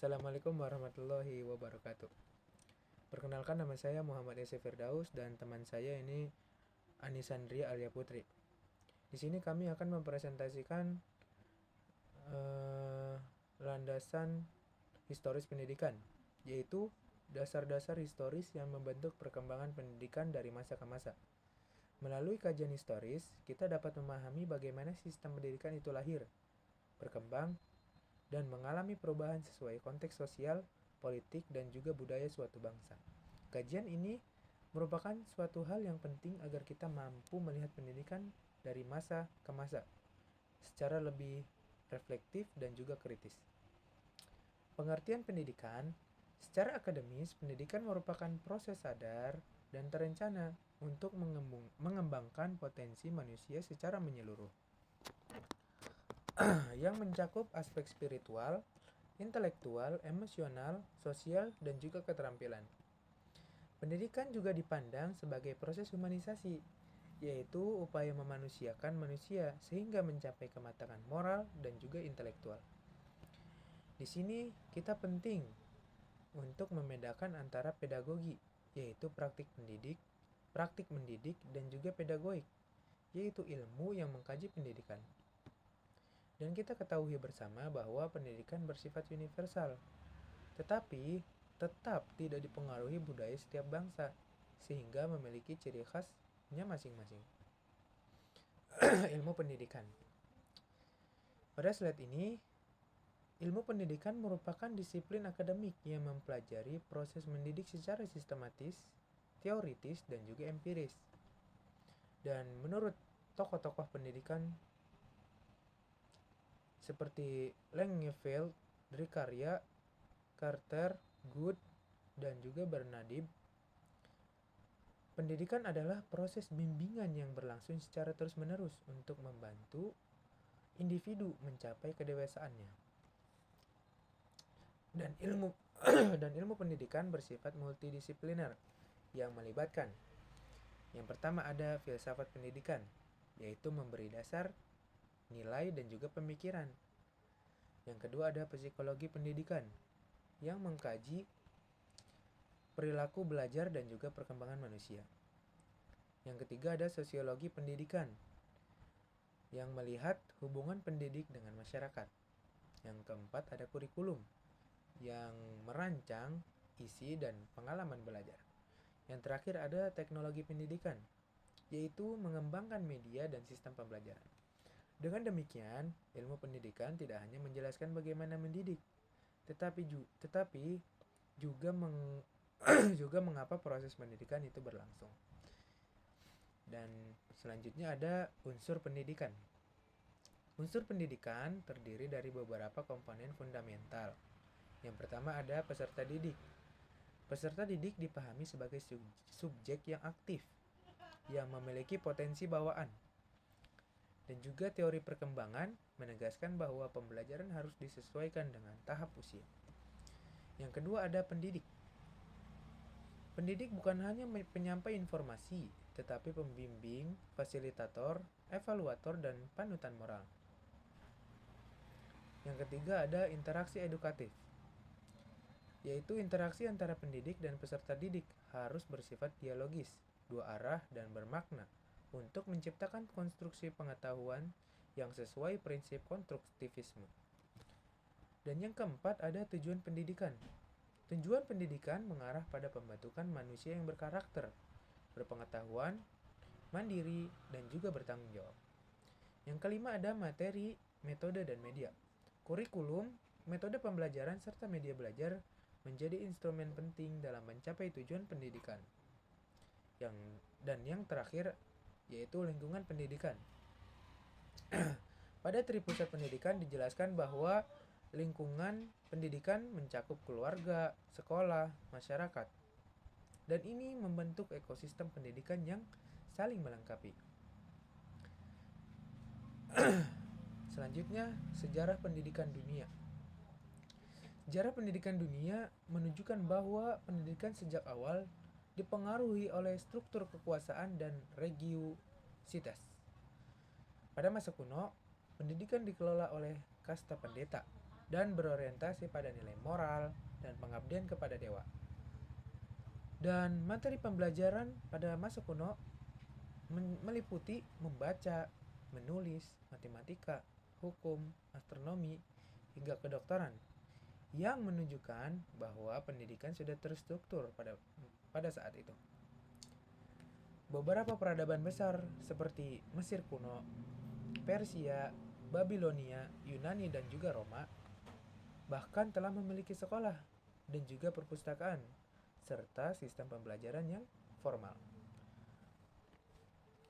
Assalamualaikum warahmatullahi wabarakatuh. Perkenalkan, nama saya Muhammad Ese Firdaus dan teman saya ini Anisandria Alia Putri. Di sini kami akan mempresentasikan landasan historis pendidikan, yaitu dasar-dasar historis yang membentuk perkembangan pendidikan dari masa ke masa. Melalui kajian historis, kita dapat memahami bagaimana sistem pendidikan itu lahir, berkembang, dan mengalami perubahan sesuai konteks sosial, politik, dan juga budaya suatu bangsa. Kajian ini merupakan suatu hal yang penting agar kita mampu melihat pendidikan dari masa ke masa secara lebih reflektif dan juga kritis. Pengertian pendidikan, secara akademis, pendidikan merupakan proses sadar dan terencana untuk mengembangkan potensi manusia secara menyeluruh yang mencakup aspek spiritual, intelektual, emosional, sosial, dan juga keterampilan. Pendidikan juga dipandang sebagai proses humanisasi, yaitu upaya memanusiakan manusia sehingga mencapai kematangan moral dan juga intelektual. Di sini kita penting untuk membedakan antara pedagogi, yaitu praktik mendidik, dan juga pedagoik, yaitu ilmu yang mengkaji pendidikan. Dan kita ketahui bersama bahwa pendidikan bersifat universal, tetapi tetap tidak dipengaruhi budaya setiap bangsa, sehingga memiliki ciri khasnya masing-masing. Ilmu pendidikan. Pada slide ini, ilmu pendidikan merupakan disiplin akademik yang mempelajari proses mendidik secara sistematis, teoritis, dan juga empiris. Dan menurut tokoh-tokoh pendidikan seperti Langeveld, Drikarya, Carter, Good, dan juga Bernadib, pendidikan adalah proses bimbingan yang berlangsung secara terus-menerus untuk membantu individu mencapai kedewasaannya. Dan ilmu pendidikan bersifat multidisipliner yang melibatkan, yang pertama ada filsafat pendidikan, yaitu memberi dasar, nilai, dan juga pemikiran. Yang kedua ada psikologi pendidikan, yang mengkaji perilaku belajar dan juga perkembangan manusia. Yang ketiga ada sosiologi pendidikan, yang melihat hubungan pendidik dengan masyarakat. Yang keempat ada kurikulum, yang merancang isi dan pengalaman belajar. Yang terakhir ada teknologi pendidikan, yaitu mengembangkan media dan sistem pembelajaran. Dengan demikian, ilmu pendidikan tidak hanya menjelaskan bagaimana mendidik, tetapi juga juga mengapa proses pendidikan itu berlangsung. Dan selanjutnya ada unsur pendidikan. Unsur pendidikan terdiri dari beberapa komponen fundamental. Yang pertama ada peserta didik. Peserta didik dipahami sebagai subjek yang aktif, yang memiliki potensi bawaan. Dan juga teori perkembangan menegaskan bahwa pembelajaran harus disesuaikan dengan tahap usia. Yang kedua ada pendidik. Pendidik bukan hanya penyampai informasi, tetapi pembimbing, fasilitator, evaluator, dan panutan moral. Yang ketiga ada interaksi edukatif, yaitu interaksi antara pendidik dan peserta didik harus bersifat dialogis, dua arah, dan bermakna untuk menciptakan konstruksi pengetahuan yang sesuai prinsip konstruktivisme. Dan yang keempat ada tujuan pendidikan. Tujuan pendidikan mengarah pada pembentukan manusia yang berkarakter, berpengetahuan, mandiri, dan juga bertanggung jawab. Yang kelima ada materi, metode, dan media. Kurikulum, metode pembelajaran, serta media belajar menjadi instrumen penting dalam mencapai tujuan pendidikan. Dan yang terakhir yaitu lingkungan pendidikan. Pada tripusat pendidikan dijelaskan bahwa lingkungan pendidikan mencakup keluarga, sekolah, masyarakat. Dan ini membentuk ekosistem pendidikan yang saling melengkapi. Selanjutnya, sejarah pendidikan dunia. Sejarah pendidikan dunia menunjukkan bahwa pendidikan sejak awal dipengaruhi oleh struktur kekuasaan dan religiusitas. Pada masa kuno, pendidikan dikelola oleh kasta pendeta, dan berorientasi pada nilai moral dan pengabdian kepada dewa. Dan materi pembelajaran pada masa kuno meliputi membaca, menulis, matematika, hukum, astronomi, hingga kedokteran, yang menunjukkan bahwa pendidikan sudah terstruktur pada saat itu. Beberapa peradaban besar seperti Mesir kuno, Persia, Babilonia, Yunani, dan juga Roma bahkan telah memiliki sekolah dan juga perpustakaan serta sistem pembelajaran yang formal.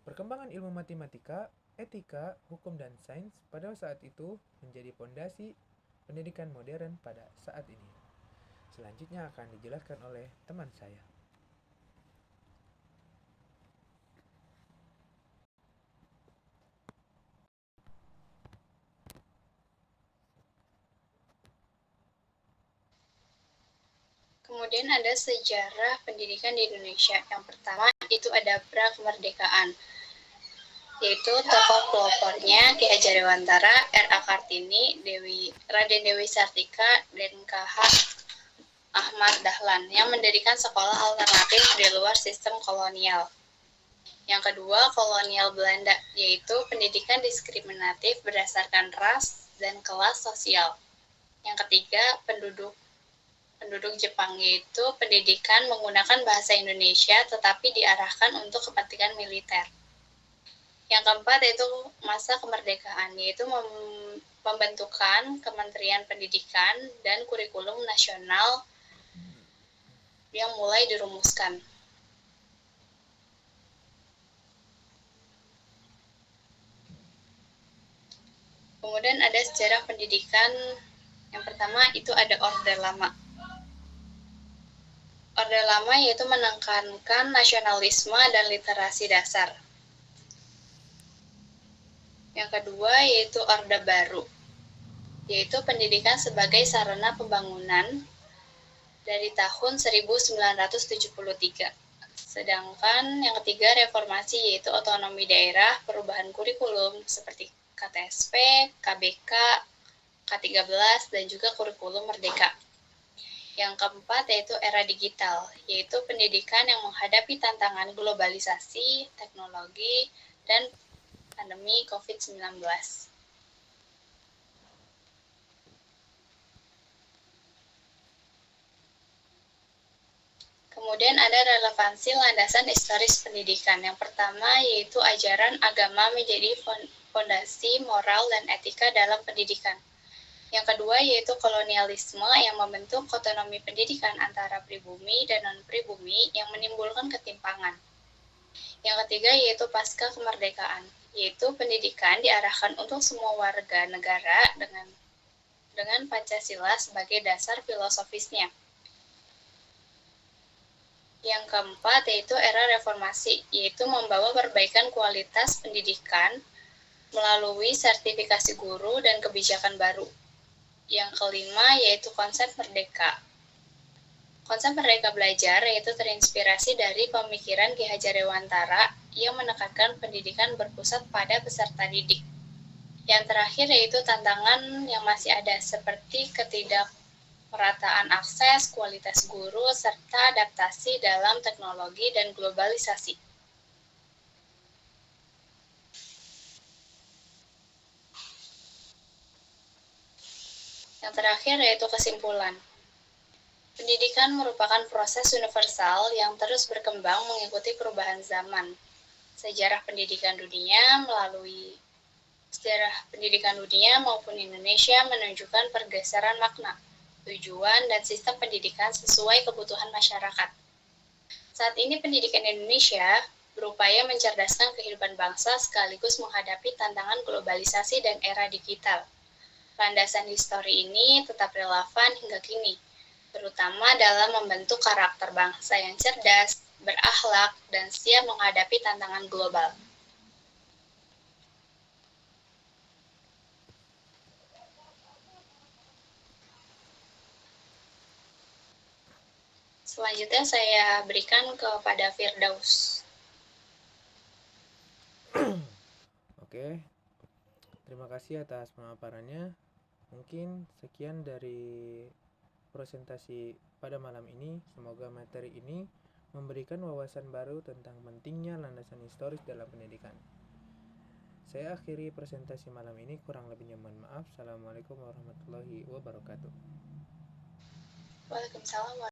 Perkembangan ilmu matematika, etika, hukum, dan sains pada saat itu menjadi fondasi pendidikan modern pada saat ini. Selanjutnya akan dijelaskan oleh teman saya. Kemudian ada sejarah pendidikan di Indonesia. Yang pertama itu ada pra-kemerdekaan, yaitu tokoh pelopornya Ki Hajar Dewantara, R.A. Kartini, Raden Dewi Sartika, dan K.H. Ahmad Dahlan yang mendirikan sekolah alternatif di luar sistem kolonial. Yang kedua, kolonial Belanda, yaitu pendidikan diskriminatif berdasarkan ras dan kelas sosial. Yang ketiga, penduduk Jepang, yaitu pendidikan menggunakan bahasa Indonesia tetapi diarahkan untuk kepentingan militer. Yang keempat yaitu masa kemerdekaan, yaitu pembentukan Kementerian Pendidikan dan kurikulum nasional yang mulai dirumuskan. Kemudian ada sejarah pendidikan. Yang pertama itu ada Orde Lama. Orde Lama yaitu menekankan nasionalisme dan literasi dasar. Yang kedua yaitu Orde Baru, yaitu pendidikan sebagai sarana pembangunan dari tahun 1973. Sedangkan yang ketiga reformasi, yaitu otonomi daerah, perubahan kurikulum seperti KTSP, KBK, K13, dan juga kurikulum merdeka. Yang keempat yaitu era digital, yaitu pendidikan yang menghadapi tantangan globalisasi, teknologi, dan pandemi COVID-19. Kemudian ada relevansi landasan historis pendidikan. Yang pertama yaitu ajaran agama menjadi fondasi moral dan etika dalam pendidikan. Yang kedua yaitu kolonialisme yang membentuk otonomi pendidikan antara pribumi dan non-pribumi yang menimbulkan ketimpangan. Yang ketiga yaitu pasca kemerdekaan, yaitu pendidikan diarahkan untuk semua warga negara dengan Pancasila sebagai dasar filosofisnya. Yang keempat yaitu era reformasi, yaitu membawa perbaikan kualitas pendidikan melalui sertifikasi guru dan kebijakan baru. Yang kelima yaitu konsep merdeka. Konsep merdeka belajar yaitu terinspirasi dari pemikiran Ki Hajar Dewantara yang menekankan pendidikan berpusat pada peserta didik. Yang terakhir yaitu tantangan yang masih ada seperti ketidakmerataan akses, kualitas guru, serta adaptasi dalam teknologi dan globalisasi. Yang terakhir yaitu kesimpulan. Pendidikan merupakan proses universal yang terus berkembang mengikuti perubahan zaman. Sejarah pendidikan dunia maupun Indonesia menunjukkan pergeseran makna, tujuan, dan sistem pendidikan sesuai kebutuhan masyarakat. Saat ini pendidikan Indonesia berupaya mencerdaskan kehidupan bangsa sekaligus menghadapi tantangan globalisasi dan era digital. Landasan histori ini tetap relevan hingga kini, terutama dalam membentuk karakter bangsa yang cerdas, berakhlak, dan siap menghadapi tantangan global. Selanjutnya saya berikan kepada Firdaus. Oke, terima kasih atas pemaparannya. Mungkin sekian dari presentasi pada malam ini. Semoga materi ini memberikan wawasan baru tentang pentingnya landasan historis dalam pendidikan. Saya akhiri presentasi malam ini, kurang lebihnya mohon maaf. Assalamualaikum warahmatullahi wabarakatuh. Waalaikumsalam.